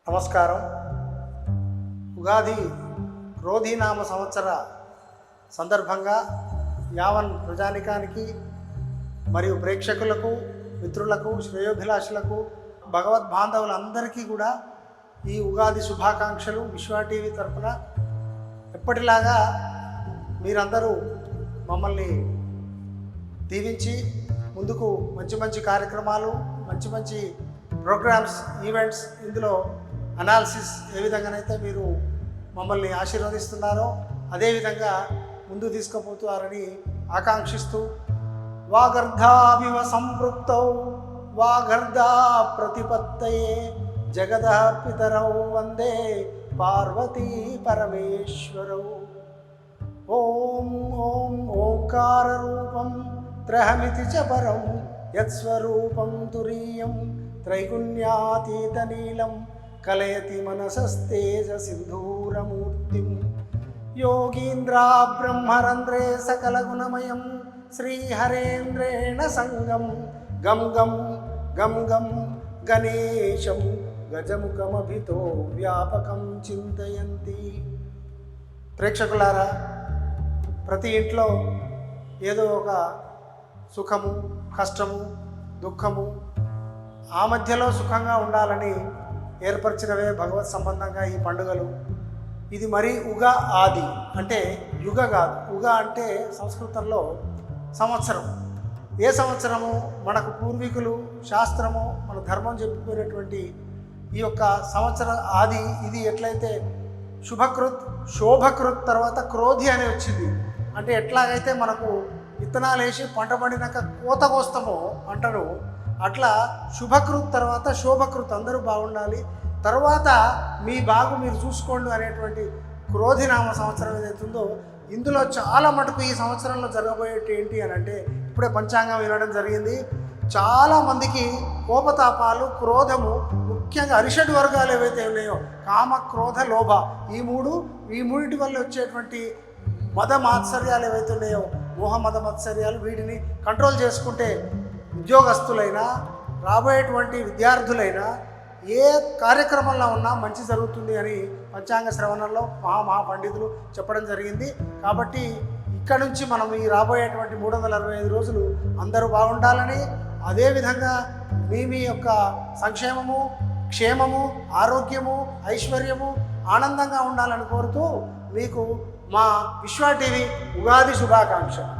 నమస్కారం. ఉగాది క్రోధీనామ సంవత్సర సందర్భంగా యావన్ ప్రజానికానికి మరియు ప్రేక్షకులకు, మిత్రులకు, శ్రేయోభిలాషులకు, భగవద్బాంధవులందరికీ కూడా ఈ ఉగాది శుభాకాంక్షలు. విశ్వ టీవీ తరఫున ఎప్పటిలాగా మీరందరూ మమ్మల్ని దీవించి ముందుకు మంచి మంచి కార్యక్రమాలు, మంచి మంచి ప్రోగ్రామ్స్, ఈవెంట్స్, ఇందులో అనాలిసిస్ ఏ విధంగానైతే మీరు మమ్మల్ని ఆశీర్వదిస్తున్నారో అదేవిధంగా ముందు తీసుకుపోతారని ఆకాంక్షిస్తూ వాగర్ధావివ సంపృక్తౌ వాగర్ధా ప్రతిపత్తయే జగదః పితరౌ వందే పార్వతీ పరమేశ్వరౌ. ఓం ఓం ఓంకార రూపం త్రహమితి చ పరం యత్స్వరూపం తురీయం త్రైగుణ్యాతీత నీలం కలయతి మనసస్తేజ సింధూరమూర్తిం. యోగీంద్రా బ్రహ్మరంధ్రే సకల గుణమయం శ్రీహరేంద్రేణ సంగం గం గం గం గం గణేశం గజముఖమభితో వ్యాపకం చింతయంతి. ప్రేక్షకులారా, ప్రతి ఇంట్లో ఏదో ఒక సుఖము, కష్టము, దుఃఖము, ఆ మధ్యలో సుఖంగా ఉండాలని ఏర్పరిచినవే భగవత్ సంబంధంగా ఈ పండుగలు. ఇది మరి ఉగా ఆది అంటే యుగ కాదు. ఉగ అంటే సంస్కృతంలో సంవత్సరం. ఏ సంవత్సరము? మనకు పూర్వీకులు, శాస్త్రము, మన ధర్మం చెప్పిపోయినటువంటి ఈ యొక్క సంవత్సర ఆది. ఇది ఎట్లయితే శుభకృత్, శోభకృత్ తర్వాత క్రోధి అని వచ్చింది. అంటే ఎట్లాగైతే మనకు విత్తనాలు వేసి పంట పండినాక కోత కోస్తామో పంటను, అట్లా శుభకృత్ తర్వాత శోభకృత్, అందరూ బాగుండాలి, తర్వాత మీ బాగు మీరు చూసుకోండి అనేటువంటి క్రోధినామ సంవత్సరం ఏదైతుందో ఇందులో చాలా మటుకు ఈ సంవత్సరంలో జరగబోయేటి ఏంటి అని అంటే, ఇప్పుడే పంచాంగం వినడం జరిగింది. చాలామందికి కోపతాపాలు, క్రోధము, ముఖ్యంగా అరిషడ్ వర్గాలు ఏవైతే ఉన్నాయో కామ, క్రోధ, లోభ, ఈ మూడింటి వల్ల వచ్చేటువంటి మద మాత్సర్యాలు ఏవైతే ఉన్నాయో, మోహ మద మాత్సర్యాలు, వీటిని కంట్రోల్ చేసుకుంటే ఉద్యోగస్తులైనా, రాబోయేటువంటి విద్యార్థులైనా, ఏ కార్యక్రమంలో ఉన్నా మంచి జరుగుతుంది అని పంచాంగ శ్రవణంలో మహాపండితులు చెప్పడం జరిగింది. కాబట్టి ఇక్కడ నుంచి మనం ఈ రాబోయేటువంటి 365 రోజులు అందరూ బాగుండాలని, అదేవిధంగా మీ యొక్క సంక్షేమము, క్షేమము, ఆరోగ్యము, ఐశ్వర్యము, ఆనందంగా ఉండాలని కోరుతూ మీకు మా విశ్వ టీవీ ఉగాది శుభాకాంక్షలు.